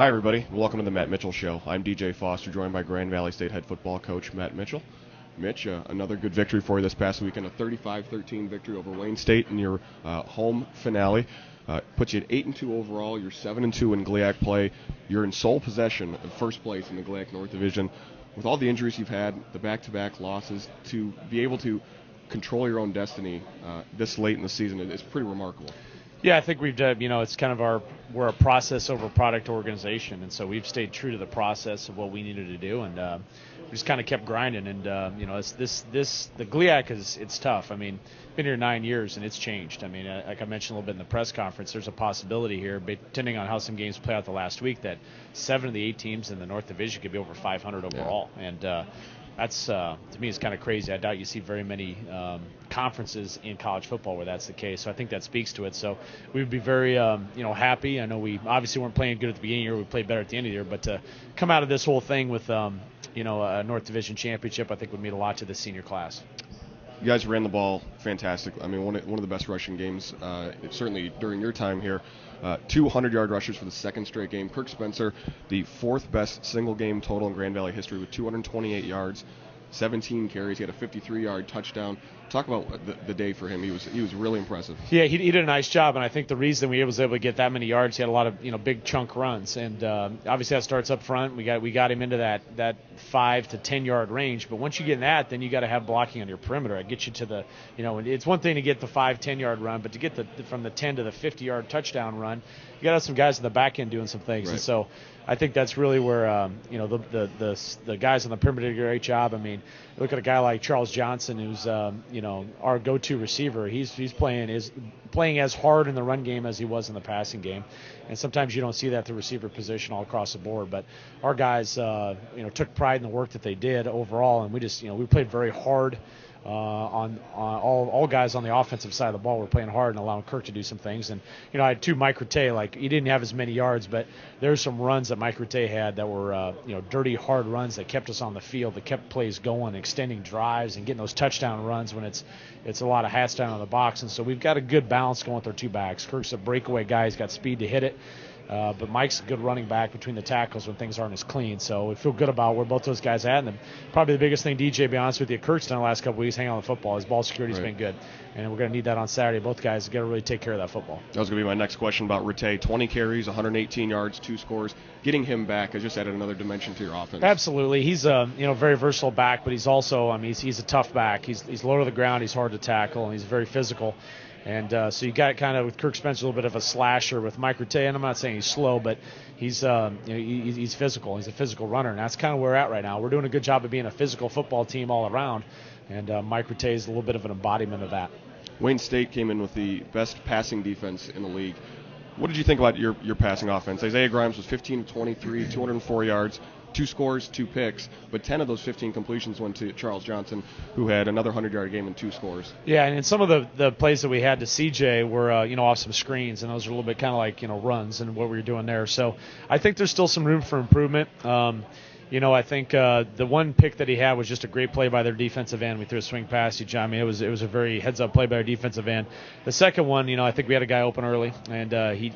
Hi, everybody. Welcome to the Matt Mitchell Show. I'm DJ Foster, joined by Grand Valley State head football coach Matt Mitchell. Mitch, another good victory for you this past weekend, a 35-13 victory over Wayne State in your home finale. Puts you at 8-2 overall. You're 7-2 in GLIAC play. You're in sole possession of first place in the GLIAC North Division. With all the injuries you've had, the back-to-back losses, to be able to control your own destiny this late in the season is pretty remarkable. Yeah, I think we've done, it's kind of we're a process over product organization, and so we've stayed true to the process of what we needed to do, and we just kind of kept grinding, and the GLIAC it's tough. I mean, been here 9 years and it's changed. I mean, like I mentioned a little bit in the press conference, there's a possibility here, depending on how some games play out the last week, that 7 of the 8 teams in the North Division could be over 500 overall, and that's to me is kind of crazy. I doubt you see very many conferences in college football where that's the case. So I think that speaks to it. So we would be very happy. I know we obviously weren't playing good at the beginning of the year. We played better at the end of the year. But to come out of this whole thing with a North Division championship, I think would mean a lot to the senior class. You guys ran the ball fantastic. I mean, one of the best rushing games, certainly during your time here. 200-yard rushers for the second straight game. Kirk Spencer, the fourth best single game total in Grand Valley history with 228 yards, 17 carries. He had a 53-yard touchdown. Talk about the day for him. He was really impressive. Yeah, he did a nice job, and I think the reason we was able to get that many yards, he had a lot of big chunk runs, and obviously that starts up front. We got him into that 5 to 10 yard range, but once you get in that, then you got to have blocking on your perimeter. It gets you to the it's one thing to get the 5-10 yard run, but to get from the 10 to the 50-yard touchdown run, you got to have some guys in the back end doing some things, right. And so I think that's really where the guys on the perimeter do a great job. I mean, look at a guy like Charles Johnson, who's our go-to receiver. He's playing as hard in the run game as he was in the passing game, and sometimes you don't see that at the receiver position all across the board. But our guys took pride in the work that they did overall, and we just we played very hard. On all guys on the offensive side of the ball were playing hard and allowing Kirk to do some things. And I had Mike Rattay, like he didn't have as many yards, but there's some runs that Mike Rattay had that were dirty, hard runs that kept us on the field, that kept plays going, extending drives, and getting those touchdown runs when it's a lot of hats down on the box. And so we've got a good balance going with our two backs. Kirk's a breakaway guy; he's got speed to hit it. But Mike's a good running back between the tackles when things aren't as clean. So we feel good about where both those guys are at. And probably the biggest thing, DJ, to be honest with you, Kurt's done the last couple of weeks, hang on the football. His ball security's been good. And we're going to need that on Saturday. Both guys got to really take care of that football. That was going to be my next question about Rattay. 20 carries, 118 yards, 2 scores. Getting him back has just added another dimension to your offense. Absolutely. He's a very versatile back, but he's also, he's a tough back. He's low to the ground. He's hard to tackle, and he's very physical. And so you got kind of with Kirk Spencer a little bit of a slasher with Mike Rattay, and I'm not saying he's slow, but he's he's physical. He's a physical runner, and that's kind of where we're at right now. We're doing a good job of being a physical football team all around, and Mike Rattay is a little bit of an embodiment of that. Wayne State came in with the best passing defense in the league. What did you think about your passing offense? Isaiah Grimes was 15 to 23, 204 yards. 2 scores, 2 picks, but 10 of those 15 completions went to Charles Johnson, who had another 100-yard game and 2 scores. Yeah, and some of the plays that we had to CJ were off some screens, and those are a little bit kind of like runs and what we were doing there. So I think there's still some room for improvement. I think the one pick that he had was just a great play by their defensive end. We threw a swing pass to John. It was a very heads-up play by our defensive end. The second one, I think we had a guy open early, and he,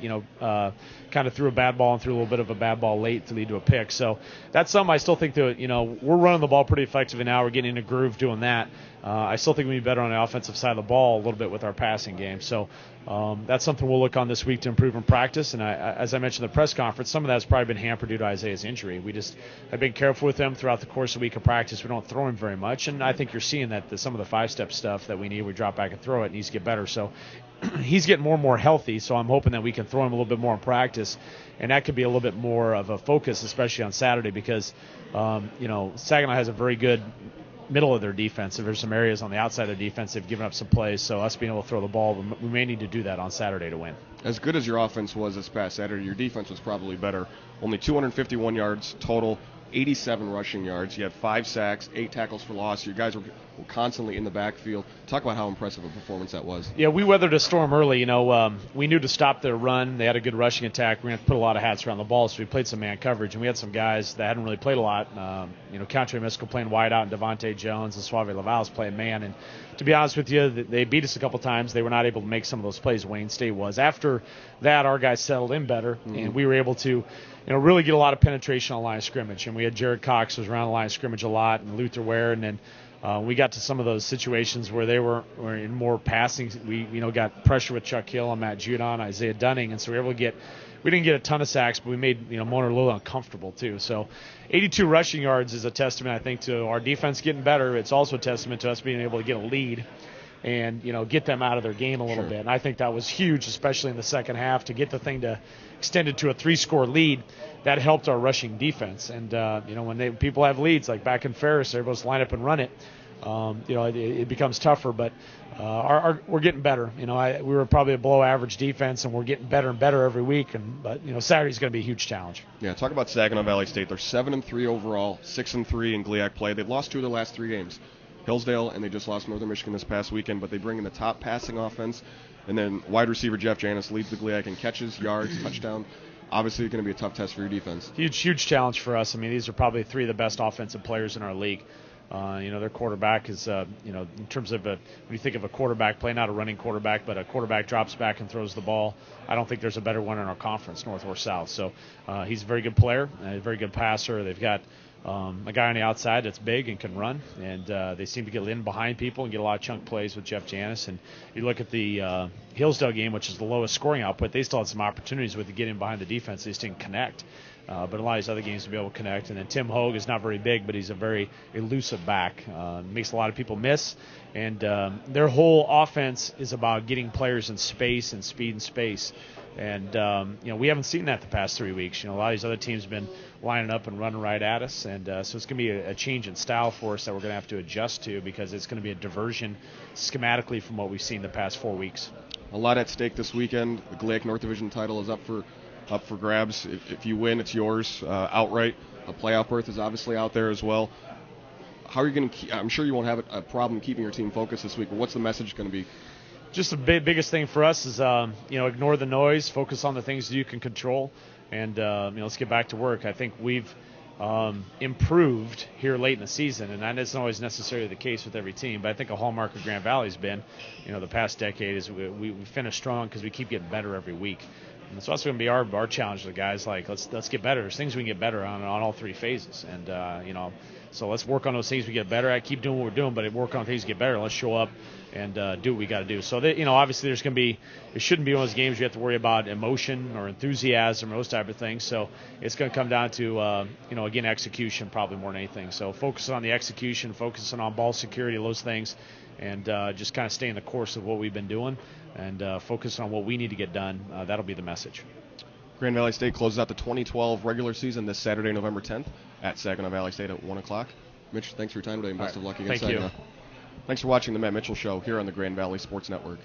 kind of threw a bad ball and threw a little bit of a bad ball late to lead to a pick. So that's something I still think that, we're running the ball pretty effectively now. We're getting in a groove doing that. I still think we need better on the offensive side of the ball a little bit with our passing game. So that's something we'll look on this week to improve in practice. And as I mentioned in the press conference, some of that's probably been hampered due to Isaiah's injury. We just have been careful with him throughout the course of the week of practice. We don't throw him very much. And I think you're seeing that some of the 5-step stuff that we need, we drop back and throw it, needs to get better. So he's getting more and more healthy, so I'm hoping that we can throw him a little bit more in practice, and that could be a little bit more of a focus, especially on Saturday, because Saginaw has a very good middle of their defense. There's some areas on the outside of their defense they've given up some plays, so us being able to throw the ball, we may need to do that on Saturday to win. As good as your offense was this past Saturday, your defense was probably better. Only 251 yards total, 87 rushing yards. You had 5 sacks, 8 tackles for loss. Your guys were were constantly in the backfield. Talk about how impressive a performance that was. Yeah, we weathered a storm early. We knew to stop their run. They had a good rushing attack. We had to put a lot of hats around the ball, so we played some man coverage, and we had some guys that hadn't really played a lot. Country Mystical playing wide out, and Devontae Jones and Suave Laval's playing man. And to be honest with you, they beat us a couple times. They were not able to make some of those plays. Wayne State was. After that, our guys settled in better, and we were able to really get a lot of penetration on the line of scrimmage. And we had Jared Cox was around the line of scrimmage a lot, and Luther Ware, and then we got to some of those situations where they were in more passing. We got pressure with Chuck Hill and Matt Judon, Isaiah Dunning, and so we were able to we didn't get a ton of sacks, but we made Mona a little uncomfortable too. So 82 rushing yards is a testament, I think, to our defense getting better. It's also a testament to us being able to get a lead and get them out of their game a little bit. And I think that was huge, especially in the second half, to get the thing to extend it to a 3-score lead. That helped our rushing defense. And when people have leads, like back in Ferris, everybody's line up and run it. It becomes tougher, but we're getting better. We were probably a below average defense, and we're getting better and better every week. But Saturday's going to be a huge challenge. Yeah, talk about Saginaw Valley State. They're 7-3 overall, 6-3 in GLIAC play. They've lost 2 of their last 3 games. Hillsdale, and they just lost Northern Michigan this past weekend, but they bring in the top passing offense. And then wide receiver Jeff Janis leads the GLIAC in catches, yards, touchdown. Obviously, going to be a tough test for your defense. Huge challenge for us. These are probably 3 of the best offensive players in our league. Their quarterback is, in terms of when you think of a quarterback play, not a running quarterback, but a quarterback drops back and throws the ball. I don't think there's a better one in our conference, North or South. So he's a very good player, a very good passer. They've got a guy on the outside that's big and can run, and they seem to get in behind people and get a lot of chunk plays with Jeff Janis. And you look at the Hillsdale game, which is the lowest scoring output, they still had some opportunities with to get in behind the defense. They just didn't connect. But a lot of these other games to be able to connect. And then Tim Hogue is not very big, but he's a very elusive back. Makes a lot of people miss. And their whole offense is about getting players in space and speed and space. And, we haven't seen that the past 3 weeks. A lot of these other teams have been lining up and running right at us. And so it's going to be a change in style for us that we're going to have to adjust to, because it's going to be a diversion schematically from what we've seen the past 4 weeks. A lot at stake this weekend. The GLIAC North Division title is up for grabs. If you win, it's yours outright. A playoff berth is obviously out there as well. How are you going to I'm sure you won't have a problem keeping your team focused this week, but what's the message going to be? Just the biggest thing for us is, ignore the noise, focus on the things that you can control, and, let's get back to work. I think we've improved here late in the season, and that isn't always necessarily the case with every team, but I think a hallmark of Grand Valley's been, the past decade is we finish strong because we keep getting better every week. And so that's going to be our challenge to the guys. Like, let's get better. There's things we can get better on all 3 phases. And, so let's work on those things we get better at. Keep doing what we're doing, but work on things to get better. Let's show up and do what we got to do. So, obviously it shouldn't be one of those games you have to worry about emotion or enthusiasm or those type of things. So it's going to come down to, again, execution probably more than anything. So focus on the execution, focusing on ball security, those things, and just kind of stay in the course of what we've been doing and focus on what we need to get done. That'll be the message. Grand Valley State closes out the 2012 regular season this Saturday, November 10th at Saginaw Valley State at 1 o'clock. Mitch, thanks for your time today, and best of luck against Saginaw. Thanks for watching the Matt Mitchell Show here on the Grand Valley Sports Network.